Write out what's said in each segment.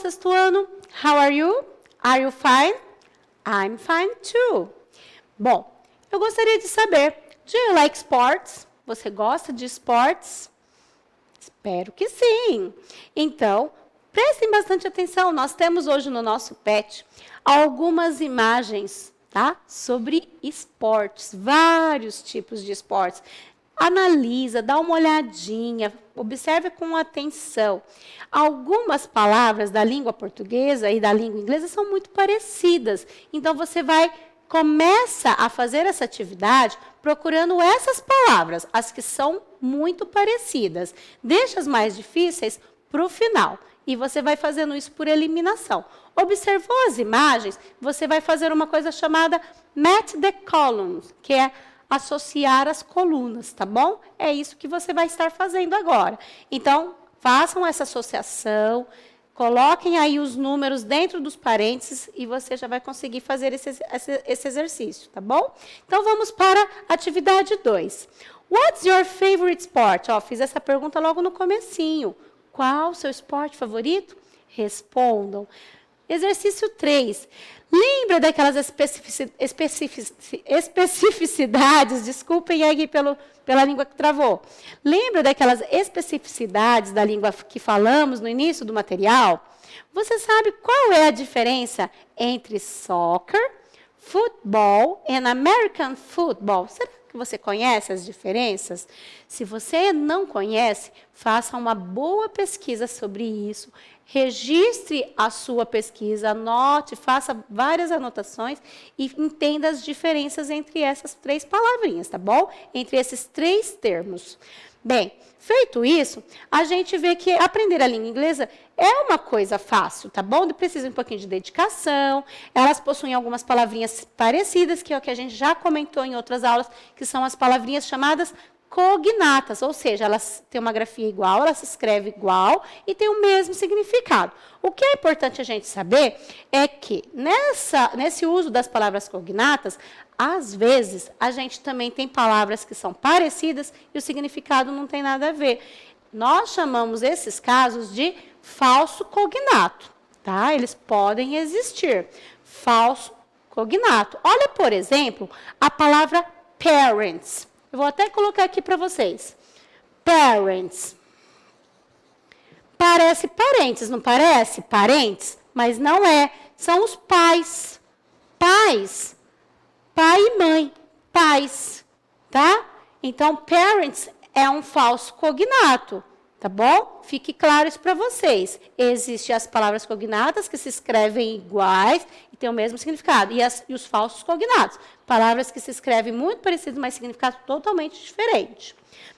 sexto ano? How are you? Are you fine? I'm fine too. Bom, eu gostaria de saber, do you like sports? Você gosta de esportes? Espero que sim. Então, prestem bastante atenção. Nós temos hoje no nosso PET algumas imagens, tá? Sobre esportes, vários tipos de esportes. Analisa, dá uma olhadinha, observe com atenção. Algumas palavras da língua portuguesa e da língua inglesa são muito parecidas. Então, você começa a fazer essa atividade procurando essas palavras, as que são muito parecidas. Deixa as mais difíceis para o final. E você vai fazendo isso por eliminação. Observou as imagens? Você vai fazer uma coisa chamada match the columns, que é associar as colunas, tá bom? É isso que você vai estar fazendo agora. Então, façam essa associação, coloquem aí os números dentro dos parênteses e você já vai conseguir fazer esse exercício, tá bom? Então, vamos para a atividade 2. What's your favorite sport? Ó, fiz essa pergunta logo no comecinho. Qual o seu esporte favorito? Respondam. Exercício 3. Lembra daquelas especificidades, desculpem aí pela língua que travou. Lembra daquelas especificidades da língua que falamos no início do material? Você sabe qual é a diferença entre soccer, futebol e American football? Será que você conhece as diferenças? Se você não conhece, faça uma boa pesquisa sobre isso. Registre a sua pesquisa, anote, faça várias anotações e entenda as diferenças entre essas 3 palavrinhas, tá bom? Entre esses 3 termos. Bem, feito isso, a gente vê que aprender a língua inglesa é uma coisa fácil, tá bom? Precisa um pouquinho de dedicação, elas possuem algumas palavrinhas parecidas, que é o que a gente já comentou em outras aulas, que são as palavrinhas chamadas cognatas, ou seja, elas têm uma grafia igual, ela se escreve igual e tem o mesmo significado. O que é importante a gente saber é que nesse uso das palavras cognatas, às vezes a gente também tem palavras que são parecidas e o significado não tem nada a ver. Nós chamamos esses casos de falso cognato, tá? Eles podem existir. Falso cognato. Olha, por exemplo, a palavra parents. Eu vou até colocar aqui para vocês. Parents. Parece parentes, não parece? Parentes, mas não é. São os pais. Pais. Pai e mãe. Pais. Tá? Então, parents é um falso cognato. Tá bom? Fique claro isso para vocês. Existem as palavras cognatas que se escrevem iguais e têm o mesmo significado. E os falsos cognatos. Palavras que se escrevem muito parecidas, mas significado totalmente diferente.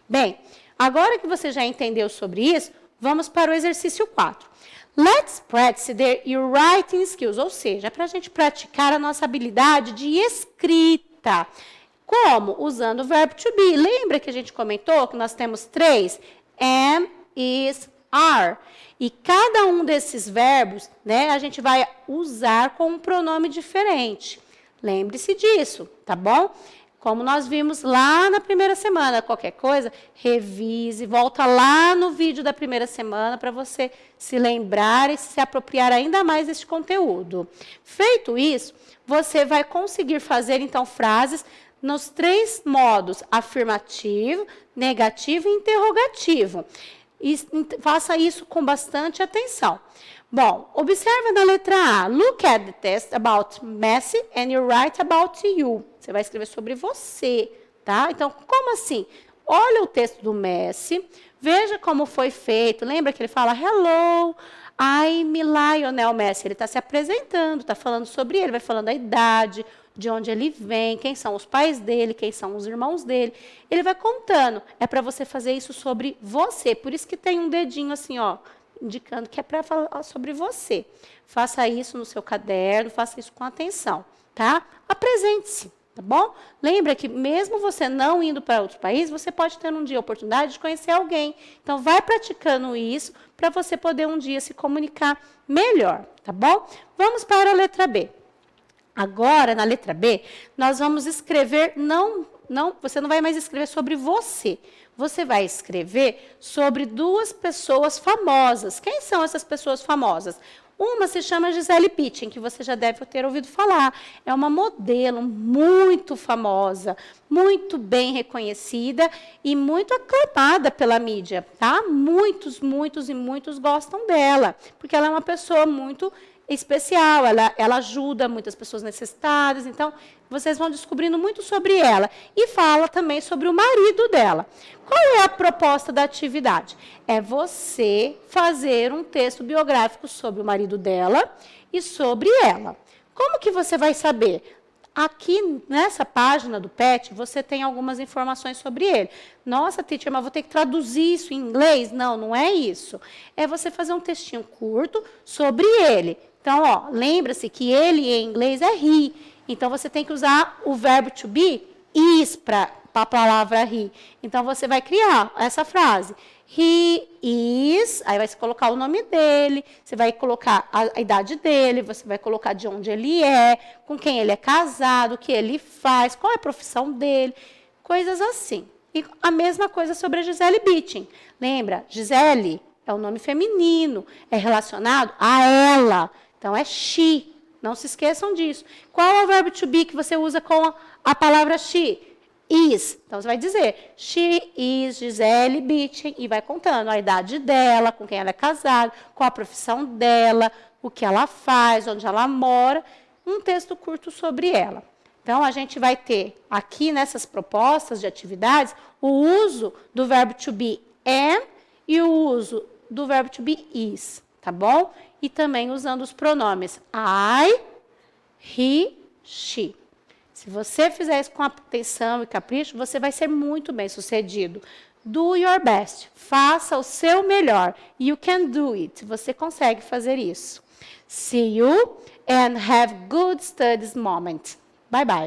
Bem, agora que você já entendeu sobre isso, vamos para o exercício 4. Let's practice your writing skills, ou seja, para a gente praticar a nossa habilidade de escrita. Como? Usando o verbo to be. Lembra que a gente comentou que nós temos 3? Am, is, are. E cada um desses verbos, né, a gente vai usar com um pronome diferente. Lembre-se disso, tá bom? Como nós vimos lá na primeira semana, qualquer coisa, revise, volta lá no vídeo da primeira semana para você se lembrar e se apropriar ainda mais deste conteúdo. Feito isso, você vai conseguir fazer, então, frases nos 3 modos: afirmativo, negativo e interrogativo. E faça isso com bastante atenção. Bom, observa na letra A. Look at the test about Messi and you write about you. Você vai escrever sobre você, tá? Então, como assim? Olha o texto do Messi, veja como foi feito. Lembra que ele fala, hello, I'm Lionel Messi. Ele está se apresentando, está falando sobre ele, vai falando a idade, de onde ele vem, quem são os pais dele, quem são os irmãos dele. Ele vai contando. É para você fazer isso sobre você. Por isso que tem um dedinho assim, ó, indicando que é para falar sobre você. Faça isso no seu caderno, faça isso com atenção, tá? Apresente-se, tá bom? Lembra que mesmo você não indo para outro país, você pode ter um dia a oportunidade de conhecer alguém. Então, vai praticando isso para você poder um dia se comunicar melhor, tá bom? Vamos para a letra B. Agora, na letra B, nós vamos escrever, você não vai mais escrever sobre você. você vai escrever sobre 2 pessoas famosas. Quem são essas pessoas famosas? Uma se chama Gisele Bündchen, que você já deve ter ouvido falar. É uma modelo muito famosa, muito bem reconhecida e muito aclamada pela mídia, tá? Muitos gostam dela, porque ela é uma pessoa muito especial, ela ajuda muitas pessoas necessitadas, então vocês vão descobrindo muito sobre ela. E fala também sobre o marido dela. Qual é a proposta da atividade? É você fazer um texto biográfico sobre o marido dela e sobre ela. Como que você vai saber? Aqui, nessa página do PET, você tem algumas informações sobre ele. Nossa, teacher, mas vou ter que traduzir isso em inglês? Não, não é isso. É você fazer um textinho curto sobre ele. Então, ó, lembra-se que ele em inglês é he. Então, você tem que usar o verbo to be, is, para a palavra he. Então, você vai criar essa frase. He is, aí vai se colocar o nome dele, você vai colocar a idade dele, você vai colocar de onde ele é, com quem ele é casado, o que ele faz, qual é a profissão dele, coisas assim. E a mesma coisa sobre a Gisele Bündchen. Lembra? Gisele é o nome feminino, é relacionado a ela. Então, é she. Não se esqueçam disso. Qual é o verbo to be que você usa com a palavra she? Is. Então, você vai dizer, she is Gisele Bündchen, e vai contando a idade dela, com quem ela é casada, qual a profissão dela, o que ela faz, onde ela mora, um texto curto sobre ela. Então, a gente vai ter aqui nessas propostas de atividades o uso do verbo to be am e o uso do verbo to be is, tá bom? E também usando os pronomes I, he, she. Se você fizer isso com atenção e capricho, você vai ser muito bem sucedido. Do your best. Faça o seu melhor. You can do it. Você consegue fazer isso. See you and have good studies moment. Bye bye.